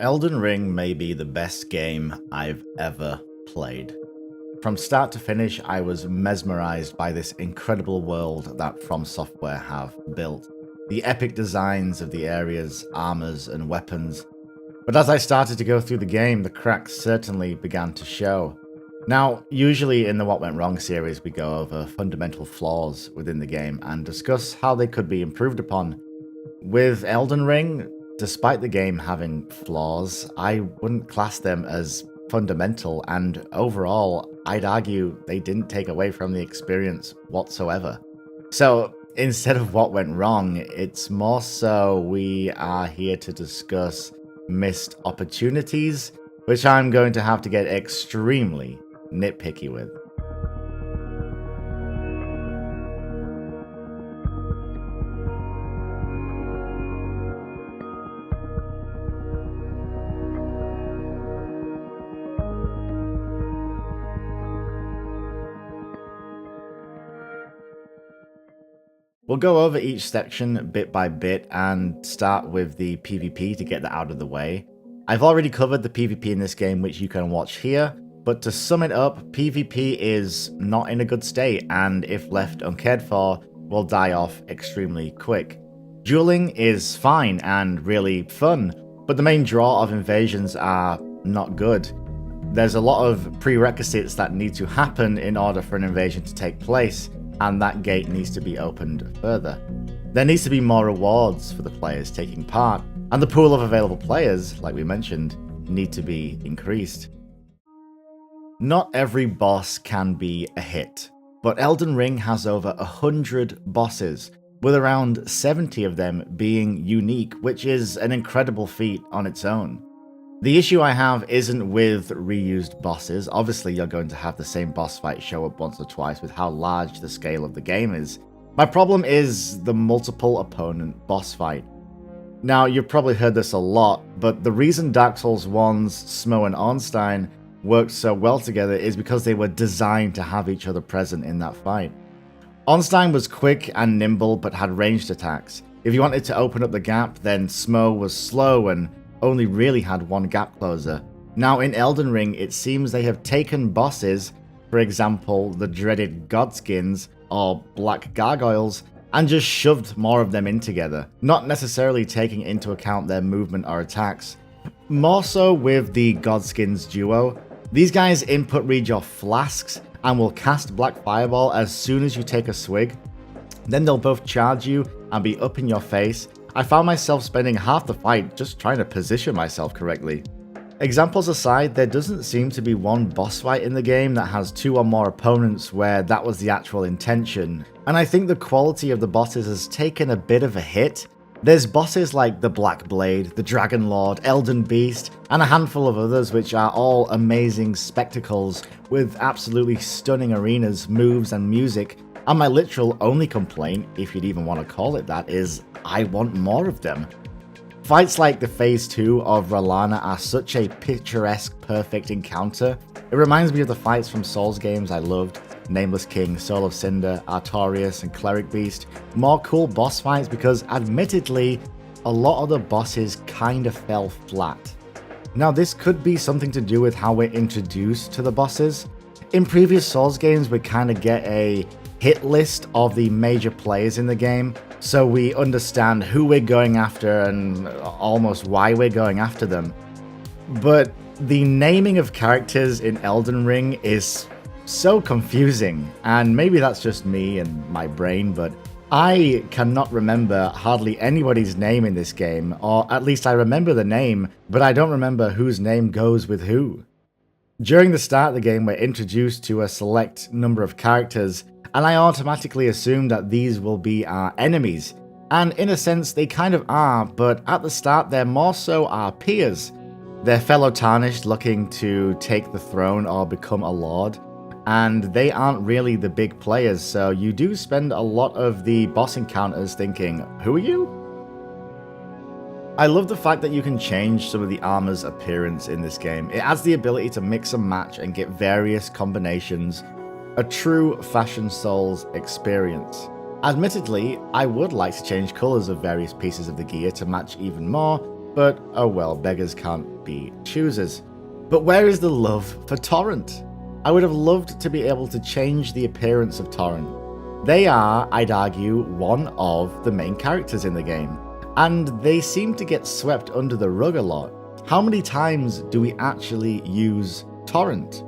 Elden Ring may be the best game I've ever played. From start to finish, I was mesmerized by this incredible world that From Software have built. The epic designs of the areas, armors, and weapons. But as I started to go through the game, the cracks certainly began to show. Now, usually in the What Went Wrong series, we go over fundamental flaws within the game and discuss how they could be improved upon. With Elden Ring, despite the game having flaws, I wouldn't class them as fundamental, and overall, I'd argue they didn't take away from the experience whatsoever. So, instead of what went wrong, it's more so we are here to discuss missed opportunities, which I'm going to have to get extremely nitpicky with. We'll go over each section bit by bit and start with the PvP to get that out of the way. I've already covered the PvP in this game, which you can watch here, but to sum it up, PvP is not in a good state, and if left uncared for, will die off extremely quick. Dueling is fine and really fun, but the main draw of invasions are not good. There's a lot of prerequisites that need to happen in order for an invasion to take place, and that gate needs to be opened further. There needs to be more rewards for the players taking part, and the pool of available players, like we mentioned, need to be increased. Not every boss can be a hit, but Elden Ring has over 100 bosses, with around 70 of them being unique, which is an incredible feat on its own. The issue I have isn't with reused bosses. Obviously, you're going to have the same boss fight show up once or twice with how large the scale of the game is. My problem is the multiple opponent boss fight. Now, you've probably heard this a lot, but the reason Dark Souls 1's Smo and Ornstein worked so well together is because they were designed to have each other present in that fight. Ornstein was quick and nimble, but had ranged attacks. If you wanted to open up the gap, then Smo was slow and only really had one gap closer. Now in Elden Ring, it seems they have taken bosses, for example the dreaded Godskins or Black Gargoyles, and just shoved more of them in together, not necessarily taking into account their movement or attacks. More so with the Godskins duo, these guys input read your flasks and will cast Black Fireball as soon as you take a swig. Then they'll both charge you and be up in your face. I found myself spending half the fight just trying to position myself correctly. Examples aside, there doesn't seem to be one boss fight in the game that has 2 or more opponents where that was the actual intention, and I think the quality of the bosses has taken a bit of a hit. There's bosses like the Black Blade, the Dragon Lord, Elden Beast, and a handful of others which are all amazing spectacles with absolutely stunning arenas, moves, and music, and my literal only complaint, if you'd even want to call it that, is I want more of them. Fights like the Phase 2 of Ralana are such a picturesque, perfect encounter. It reminds me of the fights from Souls games I loved, Nameless King, Soul of Cinder, Artorias, and Cleric Beast. More cool boss fights because, admittedly, a lot of the bosses kinda fell flat. Now this could be something to do with how we're introduced to the bosses. In previous Souls games we kinda get a hit list of the major players in the game, so we understand who we're going after and almost why we're going after them. But the naming of characters in Elden Ring is so confusing, and maybe that's just me and my brain, but I cannot remember hardly anybody's name in this game, or at least I remember the name, but I don't remember whose name goes with who. During the start of the game, we're introduced to a select number of characters, and I automatically assume that these will be our enemies. And in a sense, they kind of are, but at the start, they're more so our peers. They're fellow Tarnished looking to take the throne or become a lord, and they aren't really the big players, so you do spend a lot of the boss encounters thinking, who are you? I love the fact that you can change some of the armor's appearance in this game. It adds the ability to mix and match and get various combinations. A true Fashion Souls experience. Admittedly, I would like to change colours of various pieces of the gear to match even more, But oh well, beggars can't be choosers. But where is the love for Torrent? I would have loved to be able to change the appearance of Torrent. They are, I'd argue, one of the main characters in the game, and they seem to get swept under the rug a lot. How many times do we actually use Torrent?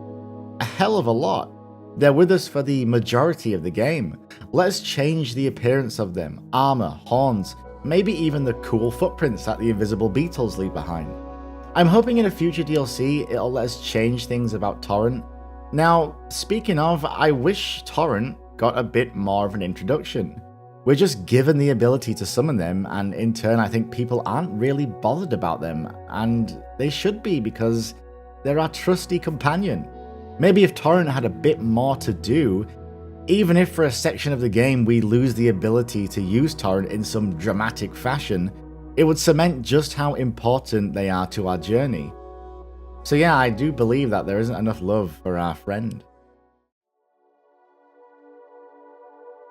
A hell of a lot. They're with us for the majority of the game. Let's change the appearance of them, armor, horns, maybe even the cool footprints that the invisible beetles leave behind. I'm hoping in a future DLC it'll let us change things about Torrent. Now, speaking of, I wish Torrent got a bit more of an introduction. We're just given the ability to summon them, and in turn I think people aren't really bothered about them, and they should be because they're our trusty companion. Maybe if Torrent had a bit more to do, even if for a section of the game we lose the ability to use Torrent in some dramatic fashion, it would cement just how important they are to our journey. So yeah, I do believe that there isn't enough love for our friend.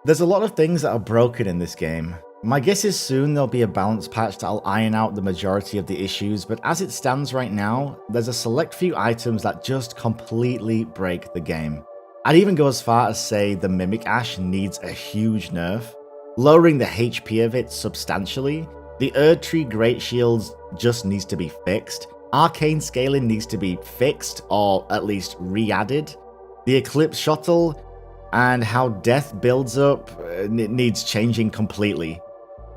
There's a lot of things that are broken in this game. My guess is soon there'll be a balance patch that'll iron out the majority of the issues, but as it stands right now, there's a select few items that just completely break the game. I'd even go as far as say the Mimic Ash needs a huge nerf, lowering the HP of it substantially. The Erdtree Great Shields just needs to be fixed. Arcane Scaling needs to be fixed, or at least re-added. The Eclipse Shuttle and how death builds up, it needs changing completely.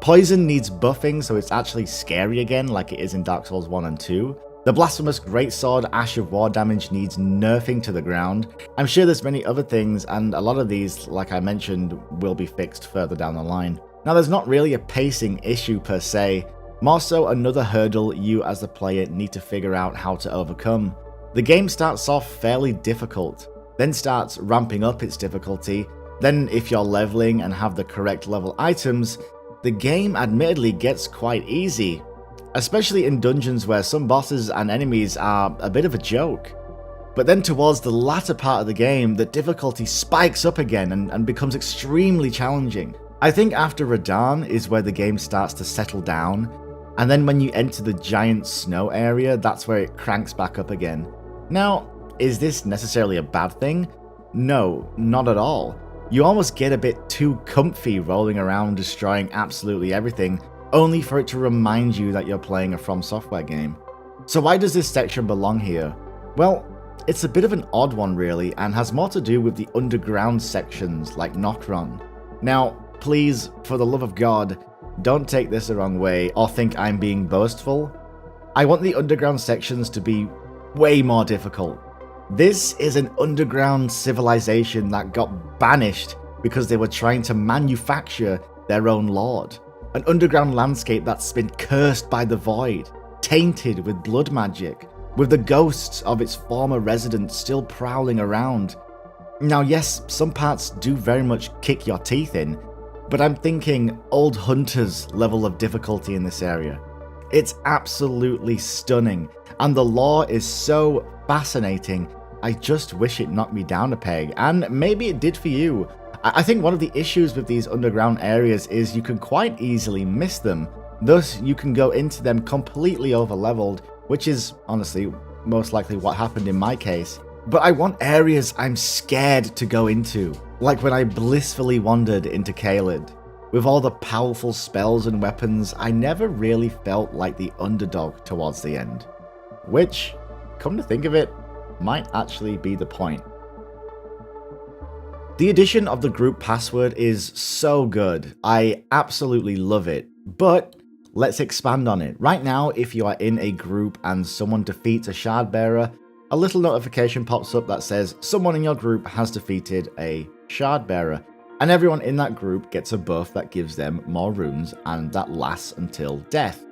Poison needs buffing so it's actually scary again like it is in Dark Souls 1 and 2. The Blasphemous Greatsword Ash of War damage needs nerfing to the ground. I'm sure there's many other things, and a lot of these, like I mentioned, will be fixed further down the line. Now there's not really a pacing issue per se, more so another hurdle you as the player need to figure out how to overcome. The game starts off fairly difficult, then starts ramping up its difficulty, then if you're leveling and have the correct level items, the game admittedly gets quite easy, especially in dungeons where some bosses and enemies are a bit of a joke. But then towards the latter part of the game, the difficulty spikes up again and becomes extremely challenging. I think after Radahn is where the game starts to settle down, and then when you enter the giant snow area, that's where it cranks back up again. Now, is this necessarily a bad thing? No, not at all. You almost get a bit too comfy rolling around destroying absolutely everything, only for it to remind you that you're playing a From Software game. So why does this section belong here? Well, it's a bit of an odd one really, and has more to do with the underground sections like Nokron. Now, please, for the love of God, don't take this the wrong way or think I'm being boastful. I want the underground sections to be way more difficult. This is an underground civilization that got banished because they were trying to manufacture their own lord. An underground landscape that's been cursed by the void, tainted with blood magic, with the ghosts of its former residents still prowling around. Now yes, some parts do very much kick your teeth in, but I'm thinking Old Hunter's level of difficulty in this area. It's absolutely stunning, and the lore is so fascinating, I just wish it knocked me down a peg, and maybe it did for you. I think one of the issues with these underground areas is you can quite easily miss them, thus you can go into them completely overleveled, which is honestly most likely what happened in my case. But I want areas I'm scared to go into, like when I blissfully wandered into Caelid. With all the powerful spells and weapons, I never really felt like the underdog towards the end. Which, come to think of it, might actually be the point. The addition of the group password is so good, I absolutely love it, but let's expand on it. Right now, if you are in a group and someone defeats a shard bearer, a little notification pops up that says someone in your group has defeated a shard bearer, and everyone in that group gets a buff that gives them more runes and that lasts until death.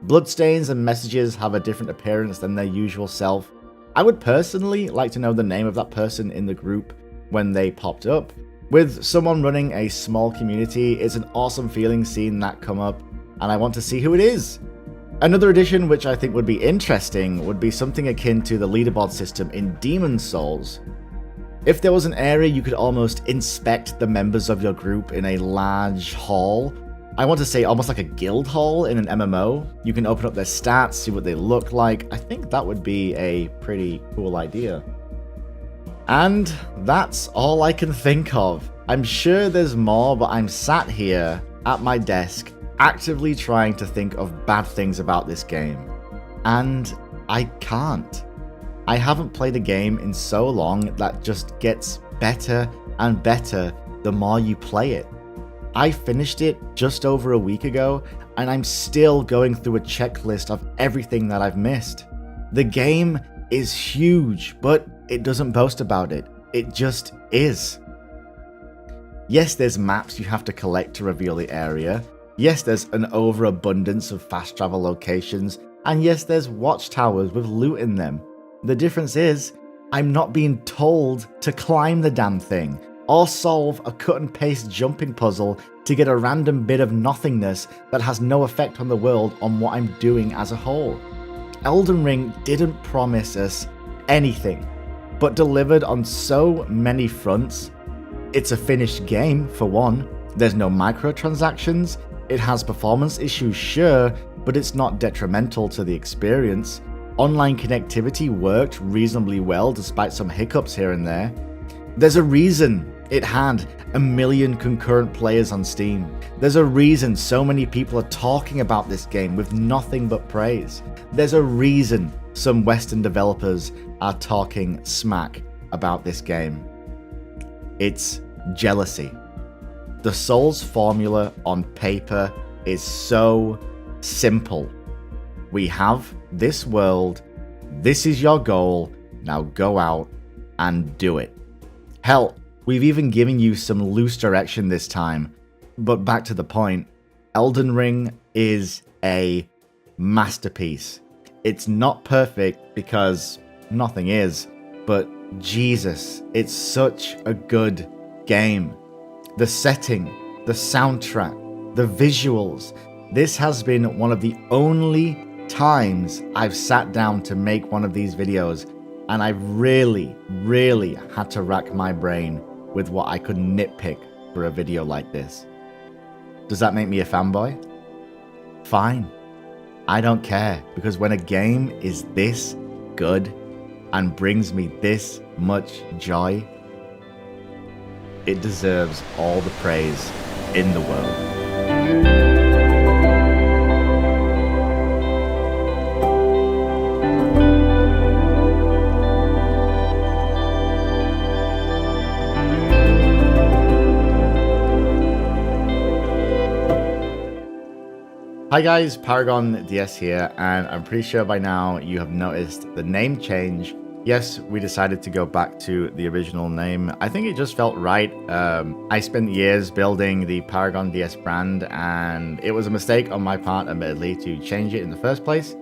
Bloodstains and messages have a different appearance than their usual self. I would personally like to know the name of that person in the group when they popped up. With someone running a small community, it's an awesome feeling seeing that come up, and I want to see who it is. Another addition which I think would be interesting would be something akin to the leaderboard system in Demon's Souls. If there was an area you could almost inspect the members of your group in a large hall, I want to say almost like a guild hall in an MMO. You can open up their stats, see what they look like. I think that would be a pretty cool idea. And that's all I can think of. I'm sure there's more, but I'm sat here at my desk actively trying to think of bad things about this game. And I can't. I haven't played a game in so long that just gets better and better the more you play it. I finished it just over a week ago, and I'm still going through a checklist of everything that I've missed. The game is huge, but it doesn't boast about it. It just is. Yes, there's maps you have to collect to reveal the area. Yes, there's an overabundance of fast travel locations. And yes, there's watchtowers with loot in them. The difference is, I'm not being told to climb the damn thing, or solve a cut and paste jumping puzzle to get a random bit of nothingness that has no effect on the world on what I'm doing as a whole. Elden Ring didn't promise us anything, but delivered on so many fronts. It's a finished game, for one. There's no microtransactions. It has performance issues, sure, but it's not detrimental to the experience. Online connectivity worked reasonably well despite some hiccups here and there. There's a reason it had 1 million concurrent players on Steam. There's a reason so many people are talking about this game with nothing but praise. There's a reason some Western developers are talking smack about this game. It's jealousy. The Souls formula on paper is so simple. We have this world, this is your goal, now go out and do it. Hell, we've even given you some loose direction this time, but back to the point, Elden Ring is a masterpiece. It's not perfect because nothing is, but Jesus, it's such a good game. The setting, the soundtrack, the visuals. This has been one of the only times I've sat down to make one of these videos, and I really had to rack my brain with what I could nitpick for a video like this. Does that make me a fanboy? Fine. I don't care, because when a game is this good and brings me this much joy, it deserves all the praise in the world. Hi guys, Paragon DS here, and I'm pretty sure by now you have noticed the name change. Yes, we decided to go back to the original name. I think it just felt right. I spent years building the Paragon DS brand, and it was a mistake on my part, admittedly, to change it in the first place.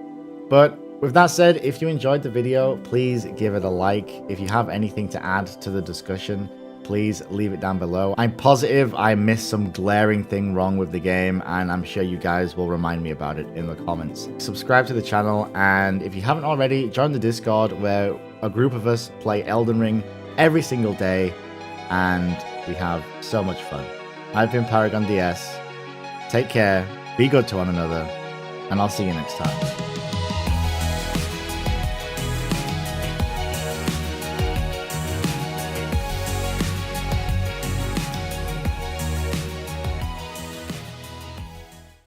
But with that said, if you enjoyed the video, please give it a like. If you have anything to add to the discussion, please leave it down below. I'm positive I missed some glaring thing wrong with the game, and I'm sure you guys will remind me about it in the comments. Subscribe to the channel, and if you haven't already, join the Discord where a group of us play Elden Ring every single day, and we have so much fun. I've been Paragon DS. Take care, be good to one another, and I'll see you next time.